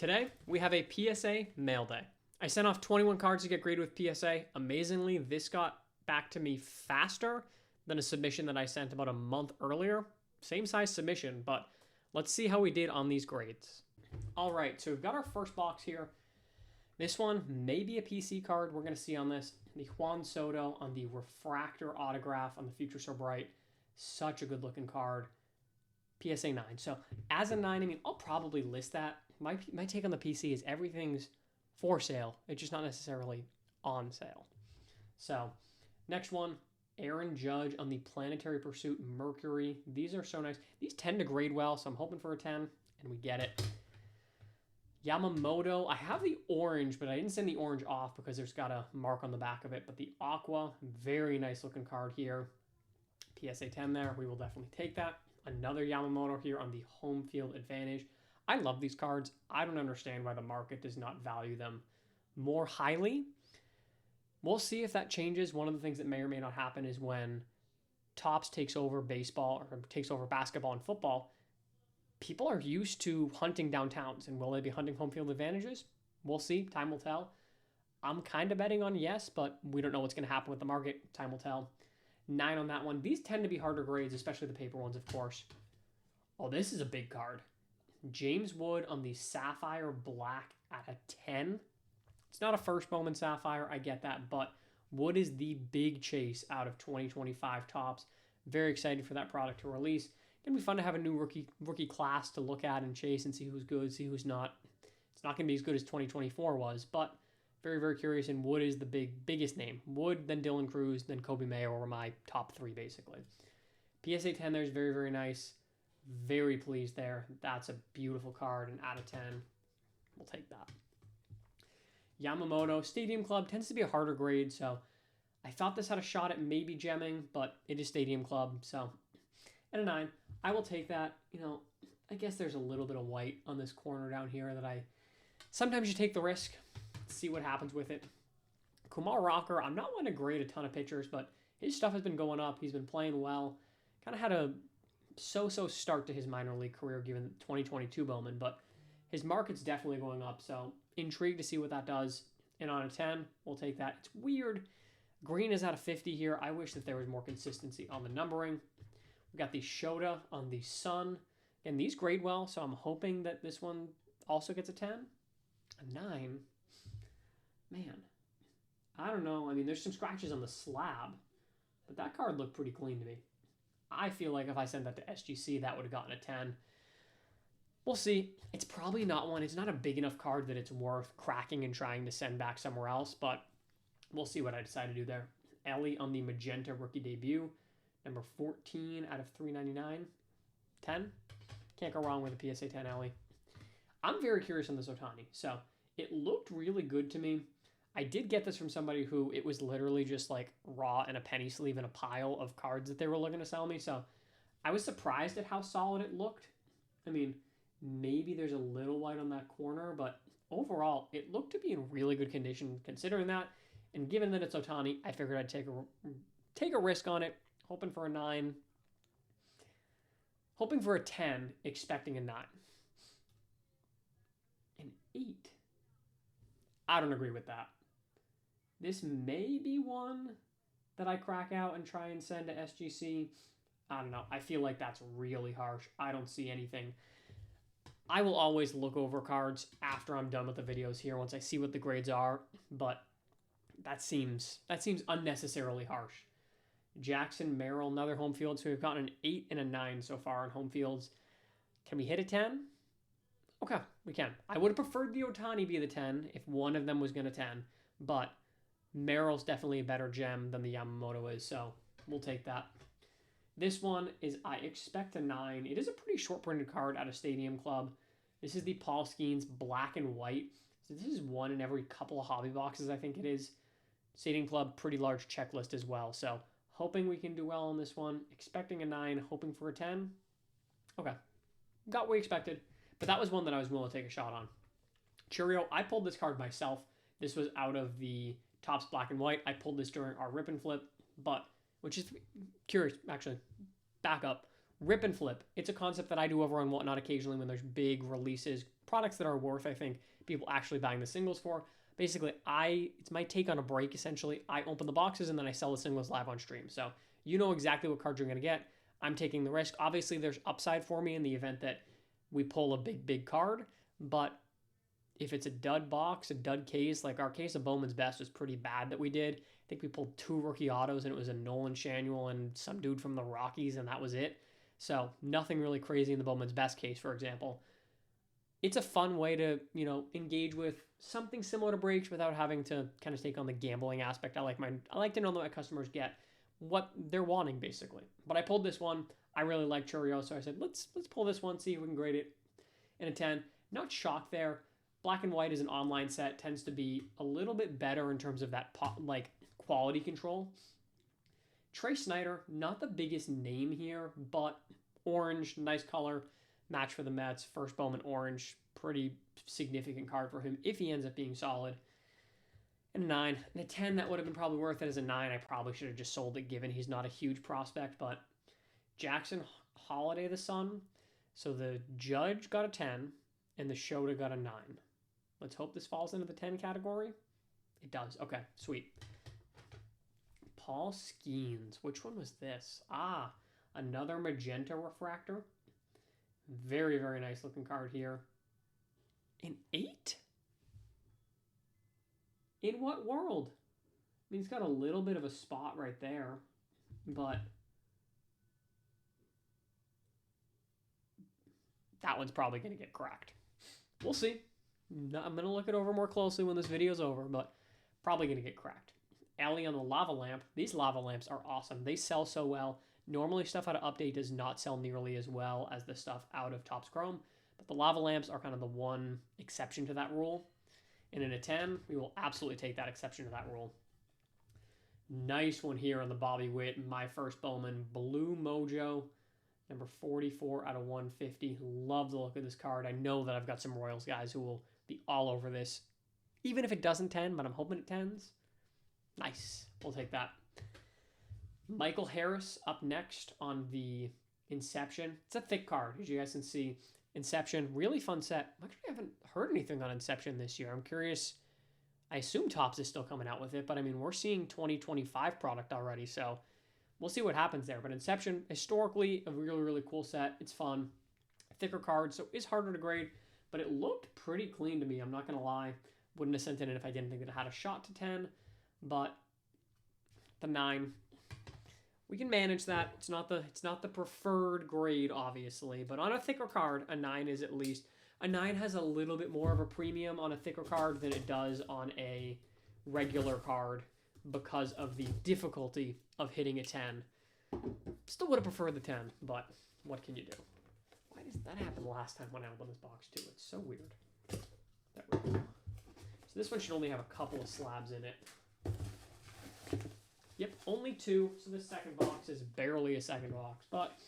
Today, we have a PSA mail day. I sent off 21 cards to get graded with PSA. Amazingly, this got back to me faster than a submission that I sent about a month earlier. Same size submission, but let's see how we did on these grades. All right, so we've got our first box here. This one may be a PC card. We're going to see on this. The Juan Soto on the Refractor autograph on the Future So Bright. Such a good looking card. PSA 9. So as a 9, I mean, I'll probably list that. My take on the PC is everything's for sale. It's just not necessarily on sale. So next one, Aaron Judge on the Planetary Pursuit Mercury. These are so nice. These tend to grade well, so I'm hoping for a 10, and we get it. Yamamoto, I have the orange, but I didn't send the orange off because there's got a mark on the back of it. But the Aqua, very nice looking card here. PSA 10 there, we will definitely take that. Another Yamamoto here on the Home Field Advantage. I love these cards. I don't understand why the market does not value them more highly. We'll see if that changes. One of the things that may or may not happen is when Topps takes over baseball or takes over basketball and football, people are used to hunting downtowns, and will they be hunting home field advantages? We'll see. Time will tell. I'm kind of betting on yes, but we don't know what's going to happen with the market. Time will tell. 9 on that one. These tend to be harder grades, especially the paper ones, of course. Oh, this is a big card. James Wood on the Sapphire Black at a 10. It's not a first moment Sapphire, I get that, but Wood is the big chase out of 2025 Topps. Very excited for that product to release. Going to be fun to have a new rookie class to look at and chase and see who's good, see who's not. It's not going to be as good as 2024 was, but very, very curious, and Wood is the biggest name. Wood, then Dylan Cruz, then Kobe Mayo were my top 3, basically. PSA 10 there is very, very nice. Very pleased there. That's a beautiful card, and out of 10, we'll take that. Yamamoto, Stadium Club tends to be a harder grade, so I thought this had a shot at maybe gemming, but it is Stadium Club, so at a 9, I will take that. You know, I guess there's a little bit of white on this corner down here that sometimes you take the risk, see what happens with it. Kumar Rocker, I'm not one to grade a ton of pitchers, but his stuff has been going up. He's been playing well. Kind of had a so-so start to his minor league career given 2022 Bowman, but his market's definitely going up, so intrigued to see what that does. And on a 10, we'll take that. It's weird. Green is at a 50 here. I wish that there was more consistency on the numbering. We got the Shota on the Sun, and these grade well, so I'm hoping that this one also gets a 10. A 9, man, I don't know. I mean, there's some scratches on the slab, but that card looked pretty clean to me. I feel like if I sent that to SGC, that would have gotten a 10. We'll see. It's probably not one. It's not a big enough card that it's worth cracking and trying to send back somewhere else, but we'll see what I decide to do there. Ellie on the Magenta rookie debut. Number 14 out of 399. 10. Can't go wrong with a PSA 10 Ellie. I'm very curious on this Ohtani. So it looked really good to me. I did get this from somebody who it was literally just like raw and a penny sleeve in a pile of cards that they were looking to sell me. So I was surprised at how solid it looked. I mean, maybe there's a little white on that corner, but overall, it looked to be in really good condition considering that. And given that it's Ohtani, I figured I'd take a risk on it, hoping for a 9, hoping for a 10, expecting a 9. An 8. I don't agree with that. This may be one that I crack out and try and send to SGC. I don't know. I feel like that's really harsh. I don't see anything. I will always look over cards after I'm done with the videos here once I see what the grades are, but that seems unnecessarily harsh. Jackson Merrill, another home field. So we've gotten an 8 and a 9 so far on home fields. Can we hit a 10? Okay, we can. I would have preferred the Ohtani be the 10 if one of them was going to 10, but Merrill's definitely a better gem than the Yamamoto is, so we'll take that. This one is, I expect a 9. It is a pretty short printed card out of Stadium Club. This is the Paul Skeens black and white. So this is one in every couple of hobby boxes, I think it is. Stadium Club, pretty large checklist as well, so hoping we can do well on this one. Expecting a 9, hoping for a 10. Okay, got what we expected. But that was one that I was willing to take a shot on. Churio, I pulled this card myself. This was out of the Topps Black and White. I pulled this during our rip and flip, but, which is curious, actually, back up. Rip and flip. It's a concept that I do over on Whatnot occasionally when there's big releases, products that are worth, I think, people actually buying the singles for. Basically, it's my take on a break, essentially. I open the boxes and then I sell the singles live on stream. So you know exactly what cards you're going to get. I'm taking the risk. Obviously, there's upside for me in the event that we pull a big card. But if it's a dud box, a dud case, like our case of Bowman's Best was pretty bad that we did. I think we pulled 2 rookie autos and it was a Nolan Shanuel and some dude from the Rockies and that was it. So nothing really crazy in the Bowman's Best case, for example. It's a fun way to, engage with something similar to breaks without having to kind of take on the gambling aspect. I like to know that my customers get what they're wanting, basically. But I pulled this one. I really like Churio, so I said, let's pull this one, see if we can grade it in a 10. Not shocked there. Black and White is an online set, tends to be a little bit better in terms of that quality control. Trey Snyder, not the biggest name here, but orange, nice color, match for the Mets. First Bowman orange, pretty significant card for him if he ends up being solid. And a 9. And a 10, that would have been probably worth it as a 9. I probably should have just sold it given he's not a huge prospect, but Jackson Holiday the Sun. So the Judge got a 10 and the Shota got a 9. Let's hope this falls into the 10 category. It does. Okay, sweet. Paul Skeens. Which one was this? Another magenta refractor. Very, very nice looking card here. An 8? In what world? I mean, it's got a little bit of a spot right there, but that one's probably going to get cracked. We'll see. I'm going to look it over more closely when this video's over, but probably going to get cracked. Ellie on the lava lamp. These lava lamps are awesome. They sell so well. Normally, stuff out of Update does not sell nearly as well as the stuff out of Topps Chrome, but the lava lamps are kind of the one exception to that rule. And in a 10, we will absolutely take that exception to that rule. Nice one here on the Bobby Witt, My First Bowman, Blue Mojo, number 44 out of 150. Love the look of this card. I know that I've got some Royals guys who will be all over this, even if it doesn't 10, but I'm hoping it 10s. Nice. We'll take that. Michael Harris up next on the Inception. It's a thick card, as you guys can see. Inception, really fun set. Actually, I haven't heard anything on Inception this year. I'm curious. I assume Topps is still coming out with it, but I mean, we're seeing 2025 product already, so we'll see what happens there. But Inception, historically, a really, really cool set. It's fun. Thicker card, so it's harder to grade, but it looked pretty clean to me. I'm not going to lie. Wouldn't have sent it in if I didn't think that it had a shot to 10, but the 9, we can manage that. It's not the preferred grade, obviously, but on a thicker card, a 9 is at least. A 9 has a little bit more of a premium on a thicker card than it does on a regular card because of the difficulty of hitting a 10. Still would have preferred the 10, but what can you do? Why does that happen last time when I opened this box too? It's so weird. There we go. So this one should only have a couple of slabs in it. Yep, only 2, so this second box is barely a second box, but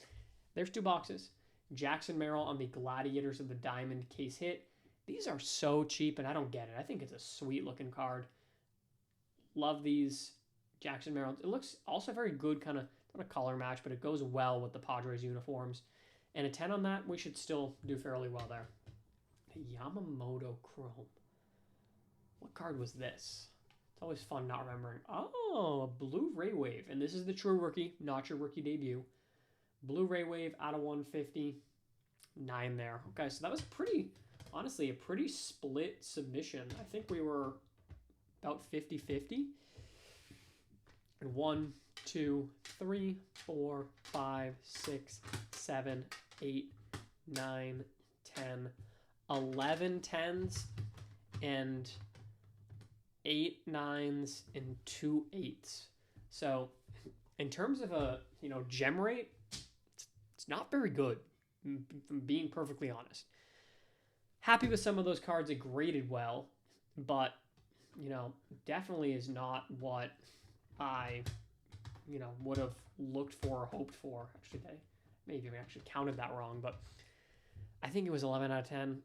there's 2 boxes. Jackson Merrill on the Gladiators of the Diamond case hit. These are so cheap, and I don't get it. I think it's a sweet-looking card. Love these Jackson Merrill. It looks also very good, kind of, not a color match, but it goes well with the Padres uniforms. And a 10 on that, we should still do fairly well there. Yamamoto Chrome. What card was this? It's always fun not remembering. Oh, a Blue Ray Wave. And this is the true rookie, not your rookie debut. Blue Ray Wave out of 150. 9 there. Okay, so that was honestly, a pretty split submission. I think we were about 50-50. And 1, 2, 3, 4, 5, 6, 7, 8, 9, 10, 11 10s, and 8 9s, and 2 8s. So in terms of a gem rate, it's not very good, from being perfectly honest. Happy with some of those cards that graded well, but definitely is not what I would have looked for or hoped for. Actually, I maybe actually counted that wrong, but I think it was 11 out of 10.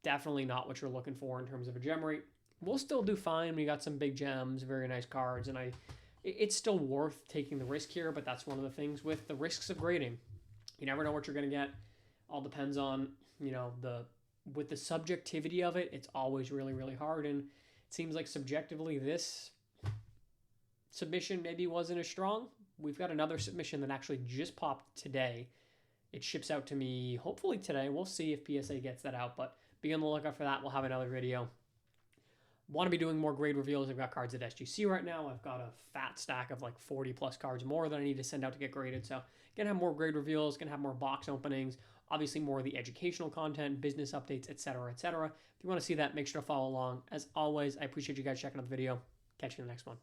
Definitely not what you're looking for in terms of a gem rate. We'll still do fine. We got some big gems, very nice cards, and it's still worth taking the risk here, but that's one of the things with the risks of grading. You never know what you're going to get. All depends on, with the subjectivity of it, it's always really, really hard. And it seems like subjectively this submission maybe wasn't as strong. We've got another submission that actually just popped today. It ships out to me hopefully today. We'll see if PSA gets that out, but be on the lookout for that. We'll have another video. Want to be doing more grade reveals. I've got cards at SGC right now. I've got a fat stack of like 40 plus cards more that I need to send out to get graded. So gonna have more grade reveals, gonna have more box openings, obviously more of the educational content, business updates, etc., etc. If you want to see that, make sure to follow along. As always, I appreciate you guys checking out the video. Catch you in the next one.